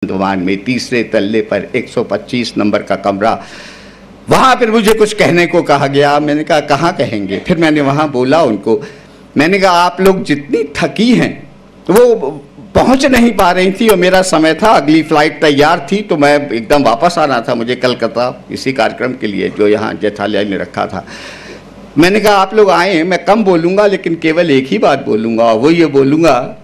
अंडमान में तीसरे तल्ले पर 125 नंबर का कमरा। वहाँ फिर मुझे कुछ कहने को कहा गया। मैंने कहा कहाँ कहेंगे। फिर मैंने वहाँ बोला उनको, मैंने कहा आप लोग जितनी थकी हैं, वो पहुँच नहीं पा रही थी और मेरा समय था, अगली फ़्लाइट तैयार थी, तो मैं एकदम वापस आना था मुझे कलकत्ता इसी कार्यक्रम के लिए जो यहाँ जेठालाल ने रखा था। मैंने कहा आप लोग आए, मैं कम बोलूँगा लेकिन केवल एक ही बात बोलूँगा, वो ये बोलूँगा,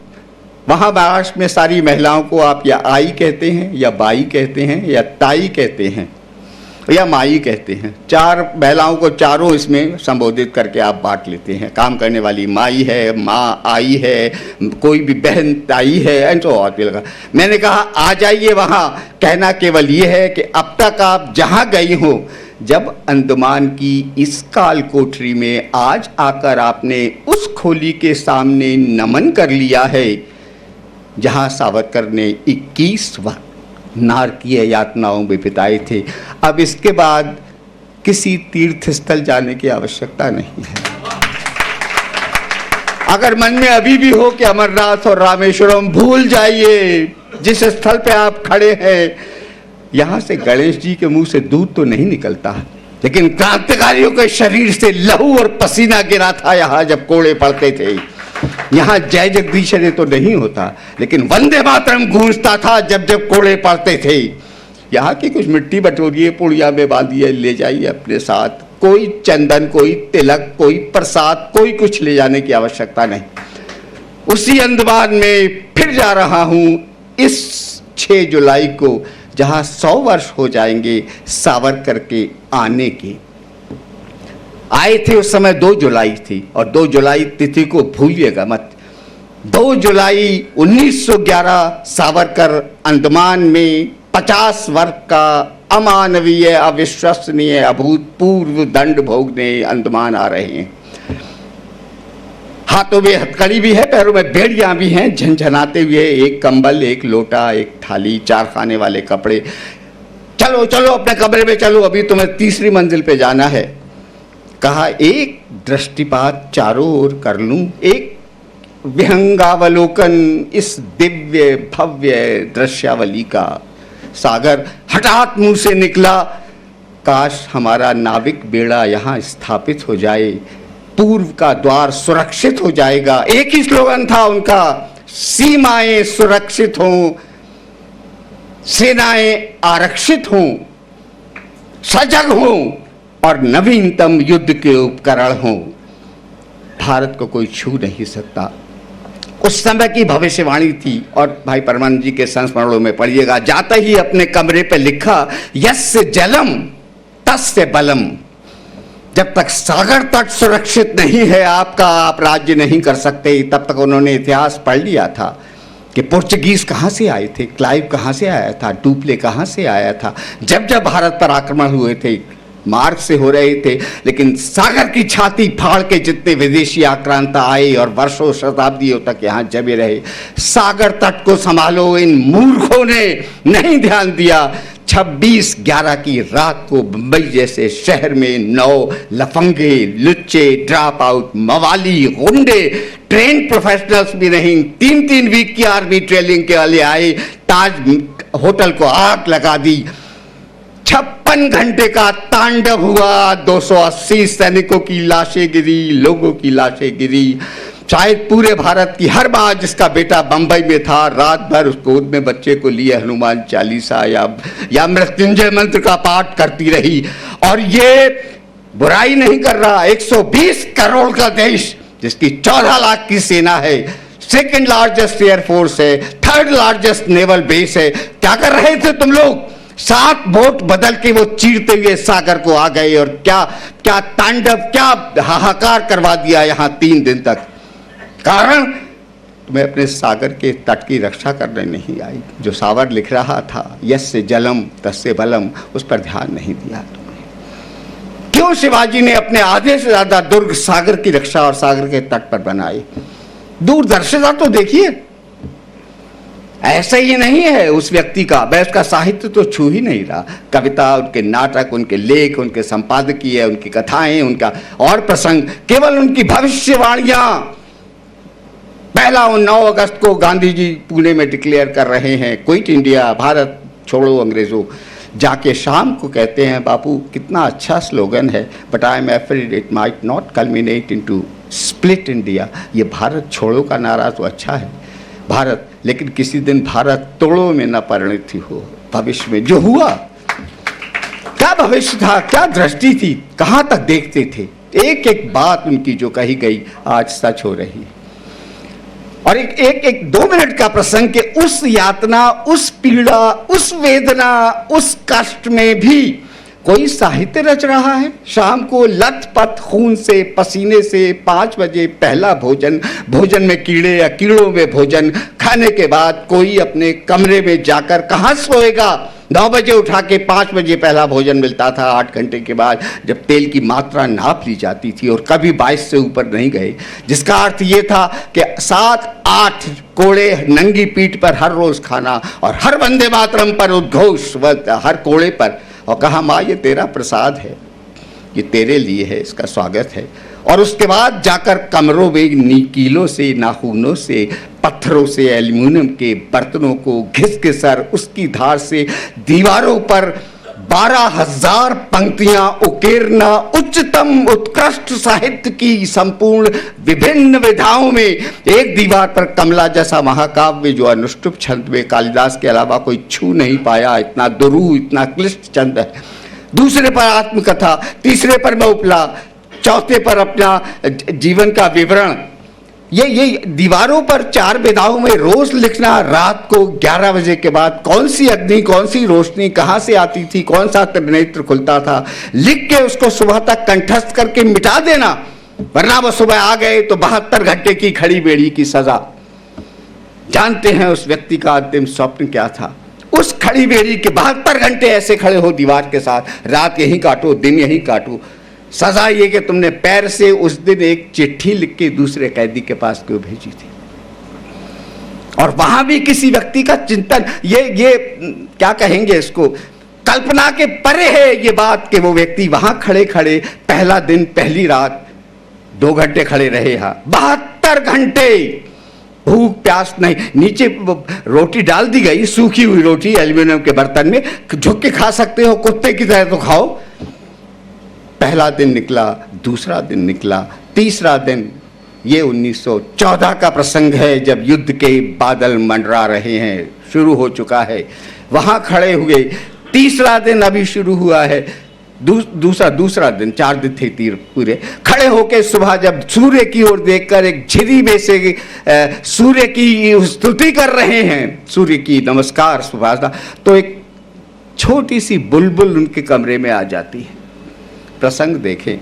वहाँ महाराष्ट्र में सारी महिलाओं को आप या आई कहते हैं या बाई कहते हैं या ताई कहते हैं या माई कहते हैं। चार महिलाओं को चारों इसमें संबोधित करके आप बांट लेते हैं। काम करने वाली माई है, माँ आई है, कोई भी बहन ताई है, एंड सो ऑन। मैंने कहा आ जाइए वहाँ, कहना केवल ये है कि अब तक आप जहाँ गई हो, जब अंडमान की इस काल कोठरी में आज आकर आपने उस खोली के सामने नमन कर लिया है जहाँ सावरकर ने 21 नारकीय यातनाओं में बिताए थे। अब इसके बाद किसी तीर्थ स्थल जाने की आवश्यकता नहीं है। अगर मन में अभी भी हो कि अमरनाथ और रामेश्वरम भूल जाइए, जिस स्थल पे आप खड़े हैं, यहाँ से गणेश जी के मुंह से दूध तो नहीं निकलता, लेकिन क्रांतिकारियों के शरीर से लहू और पसीना गिरा था यहाँ जब कोड़े पड़ते थे। यहाँ जय जगदीश रे तो नहीं होता, लेकिन वंदे मातरम गूंजता था जब जब कोड़े पड़ते थे। यहाँ की कुछ मिट्टी बटोरिए, पुड़िया में बांधिए, ले जाइए अपने साथ। कोई चंदन, कोई तिलक, कोई प्रसाद, कोई कुछ ले जाने की आवश्यकता नहीं। उसी अंडमान में फिर जा रहा हूँ इस 6 जुलाई को, जहाँ 100 वर्ष हो जाएंगे सावरकर के आने के। आए थे उस समय 2 जुलाई थी, और 2 जुलाई तिथि को भूलिएगा मत। 2 जुलाई 1911 सावरकर अंडमान में 50 वर्ष का अमानवीय, अविश्वसनीय, अभूतपूर्व दंड भोगने अंडमान आ रहे हैं। हाथों में हथकड़ी भी है, पैरों में बेड़ियां भी हैं, झनझनाते हुए एक कंबल, एक लोटा, एक थाली, 4 खाने वाले कपड़े। चलो चलो अपने कमरे में चलो, अभी तुम्हें 3री मंजिल पे जाना है। कहा एक दृष्टिपात चारों ओर कर लूं, एक विहंगावलोकन इस दिव्य भव्य दृश्यावली का। सागर हठात मुंह से निकला, काश हमारा नाविक बेड़ा यहाँ स्थापित हो जाए, पूर्व का द्वार सुरक्षित हो जाएगा। एक ही स्लोगन था उनका, सीमाएं सुरक्षित हों, सेनाएं आरक्षित हों, सजग हों और नवीनतम युद्ध के उपकरण हों। भारत को कोई छू नहीं सकता। उस समय की भविष्यवाणी थी। और भाई परमानंद जी के संस्मरणों में पढ़िएगा, जाते ही अपने कमरे पे लिखा, यस्य जलम तस्य बलम। जब तक सागर तट सुरक्षित नहीं है आपका, आप राज्य नहीं कर सकते। तब तक उन्होंने इतिहास पढ़ लिया था कि पुर्तगीज कहाँ से आए थे, क्लाइव कहाँ से आया था, डुप्ले कहाँ से आया था। जब जब भारत पर आक्रमण हुए थे, मार्ग से हो रहे थे, लेकिन सागर की छाती फाड़ के जितने विदेशी आक्रांता आए और वर्षों शताब्दियों तक यहाँ जमे रहे। सागर तट को संभालो, इन मूर्खों ने नहीं ध्यान दिया। 26/11 की रात को मुंबई जैसे शहर में 9 लफंगे, लुच्चे, ड्रॉप आउट, मवाली, गुंडे, ट्रेन प्रोफेशनल्स भी नहीं, 3-3 वीक की आर्मी ट्रेनिंग के लिए आए, ताज होटल को आग लगा दी। 56 घंटे का तांडव हुआ। 280 सैनिकों की लाशें गिरी, लोगों की लाशें गिरी। शायद पूरे भारत की हर माँ जिसका बेटा बंबई में था, रात भर उस गोद में बच्चे को लिए हनुमान चालीसा या मृत्युंजय मंत्र का पाठ करती रही। और ये बुराई नहीं कर रहा, 120 करोड़ का देश जिसकी 14 लाख की सेना है, 2nd लार्जेस्ट एयरफोर्स है, 3rd लार्जेस्ट नेवल बेस है। क्या कर रहे थे तुम लोग? 7 बोट बदल के वो चीरते हुए सागर को आ गए और क्या क्या तांडव, क्या हाहाकार करवा दिया यहाँ 3 दिन तक। कारण तुम्हें अपने सागर के तट की रक्षा करने नहीं आई। जो सावर लिख रहा था, यस्य जलम तस्य बलम, उस पर ध्यान नहीं दिया तुमने। क्यों शिवाजी ने अपने आधे से ज्यादा दुर्ग सागर की रक्षा और सागर के तट पर बनाए? दूरदर्शिता तो देखिए। ऐसा ही नहीं है उस व्यक्ति का, मैं उसका साहित्य तो छू ही नहीं रहा। कविता, उनके नाटक, उनके लेख, उनके संपादकीय, उनकी कथाएं, उनका और प्रसंग, केवल उनकी भविष्यवाणियां, पहला 9 अगस्त को गांधी जी पुणे में डिक्लेयर कर रहे हैं क्विट इंडिया, भारत छोड़ो अंग्रेजों। जाके शाम को कहते हैं बापू कितना अच्छा स्लोगन है, but I am afraid it might not culminate into split India. ये भारत छोड़ो का नारा तो अच्छा है भारत, लेकिन किसी दिन भारत तोड़ो में न परिणत हो। भविष्य में जो हुआ, क्या भविष्य था, क्या दृष्टि थी, कहाँ तक देखते थे, एक एक बात उनकी जो कही गई आज सच हो रही है। और एक 2 मिनट का प्रसंग के उस यातना, उस पीड़ा, उस वेदना, उस कष्ट में भी कोई साहित्य रच रहा है। शाम को लथपथ खून से, पसीने से 5 बजे पहला भोजन, भोजन में कीड़े या कीड़ों में भोजन, खाने के बाद कोई अपने कमरे में जाकर कहाँ सोएगा। 9 बजे उठा के 5 बजे पहला भोजन मिलता था, 8 घंटे के बाद जब तेल की मात्रा नाप ली जाती थी और कभी 22 से ऊपर नहीं गए, जिसका अर्थ ये था कि 7-8 कोड़े नंगी पीठ पर हर रोज खाना और हर वंदे मातरम पर उद्घोष हर कोड़े पर, और कहा माँ ये तेरा प्रसाद है, ये तेरे लिए है, इसका स्वागत है। और उसके बाद जाकर कमरों में नीकीलों से, नाखूनों से, पत्थरों से, एल्यूमिनियम के बर्तनों को घिस के सर उसकी धार से दीवारों पर 12,000 पंक्तियां उकेरना, उच्चतम उत्कृष्ट साहित्य की संपूर्ण विभिन्न विधाओं में। एक दीवार पर कमला जैसा महाकाव्य जो अनुष्टुप छंद में कालिदास के अलावा कोई छू नहीं पाया, इतना दुरूह, इतना क्लिष्ट छंद है। दूसरे पर आत्मकथा, तीसरे पर मैं उपला, चौथे पर अपना जीवन का विवरण। ये दीवारों पर 4 विधाओं में रोज लिखना, रात को 11 बजे के बाद कौन सी अग्नि, कौन सी रोशनी कहाँ से आती थी, कौन सा नेत्र खुलता था, लिख के उसको सुबह तक कंठस्थ करके मिटा देना, वरना वो सुबह आ गए तो 72 घंटे की खड़ी बेड़ी की सजा। जानते हैं उस व्यक्ति का अंतिम स्वप्न क्या था? उस खड़ी बेड़ी के 72 घंटे ऐसे खड़े हो दीवार के साथ, रात यहीं काटो, दिन यहीं काटो। सजा ये कि तुमने पैर से उस दिन एक चिट्ठी लिख के दूसरे कैदी के पास क्यों भेजी थी, और वहां भी किसी व्यक्ति का चिंतन, ये क्या कहेंगे इसको, कल्पना के परे है ये बात कि वो व्यक्ति वहां खड़े खड़े पहला दिन पहली रात 2 घंटे खड़े रहे। हाँ, 72 घंटे भूख प्यास नहीं, नीचे रोटी डाल दी गई, सूखी हुई रोटी एल्यूमिनियम के बर्तन में, झुक के खा सकते हो, कुत्ते की तरह तो खाओ। पहला दिन निकला, दूसरा दिन निकला, तीसरा दिन, ये 1914 का प्रसंग है जब युद्ध के बादल मंडरा रहे हैं, शुरू हो चुका है। वहां खड़े हुए, तीसरा दिन अभी शुरू हुआ है, दूसरा दिन, 4 दिन थे तीर पूरे, खड़े होके सुबह जब सूर्य की ओर देखकर एक झिरी में से सूर्य की स्तुति कर रहे हैं, सूर्य की नमस्कार सुभाषदा, तो एक छोटी सी बुलबुल उनके कमरे में आ जाती है। प्रसंग देखें,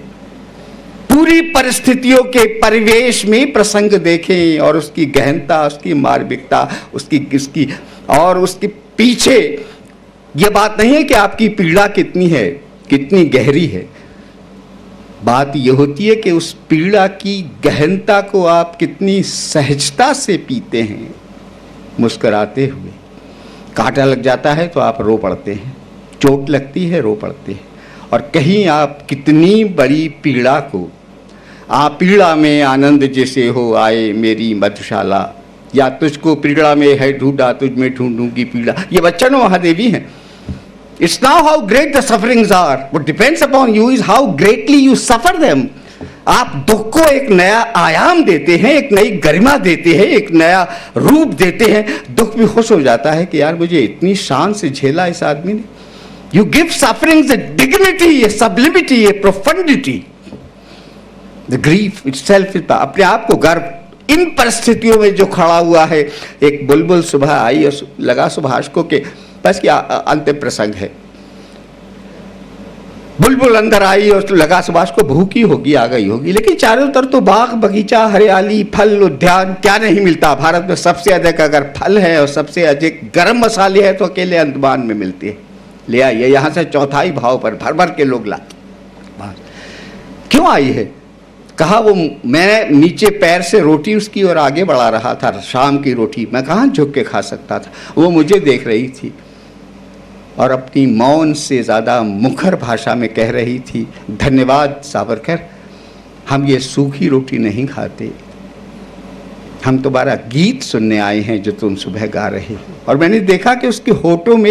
पूरी परिस्थितियों के परिवेश में प्रसंग देखें और उसकी गहनता, उसकी मार्मिकता, उसकी और उसके पीछे यह बात नहीं है कि आपकी पीड़ा कितनी है, कितनी गहरी है। बात यह होती है कि उस पीड़ा की गहनता को आप कितनी सहजता से पीते हैं, मुस्कुराते हुए। कांटा लग जाता है तो आप रो पड़ते हैं, चोट लगती है रो पड़ते हैं, और कहीं आप कितनी बड़ी पीड़ा को, आप पीड़ा में आनंद जैसे हो आए मेरी मधुशाला, या तुझको पीड़ा में है ढूंढा तुझ में ढूंढूंगी पीड़ा, ये वचन महादेवी हैं। It's now how great the sufferings are. What depends upon you is how greatly you suffer them. आप दुख को एक नया आयाम देते हैं, एक नई गरिमा देते हैं, एक नया रूप देते हैं। दुख भी खुश हो जाता है कि यार मुझे इतनी शान से झेला इस आदमी ने। You give sufferings a dignity, a sublimity, a profundity. The grief itself is अपने आप को गर्व। इन परिस्थितियों में जो खड़ा हुआ है, एक बुलबुल सुबह आई और लगा सुभाष को कि बस क्या अंतिम प्रसंग है। बुलबुल अंदर आई और लगा सुभाष को भूखी होगी, आ गई होगी, लेकिन चारों तरफ तो बाग बगीचा, हरियाली, फल, उद्यान, क्या नहीं मिलता। भारत में सबसे अधिक अगर फल है और सबसे अधिक गरम मसाले हैं तो अकेले अंडमान में मिलते हैं। ले आइए, यहाँ से 4 भाव पर भर भर के लोग लाते। क्यों आई है? कहा वो मैं नीचे पैर से रोटी उसकी और आगे बढ़ा रहा था, शाम की रोटी, मैं कहाँ झुक के खा सकता था। वो मुझे देख रही थी और अपनी मौन से ज़्यादा मुखर भाषा में कह रही थी, धन्यवाद सावरकर, हम ये सूखी रोटी नहीं खाते, हम तुम्हारा गीत सुनने आए हैं जो तुम सुबह गा रहे हो। और मैंने देखा कि उसके होठों में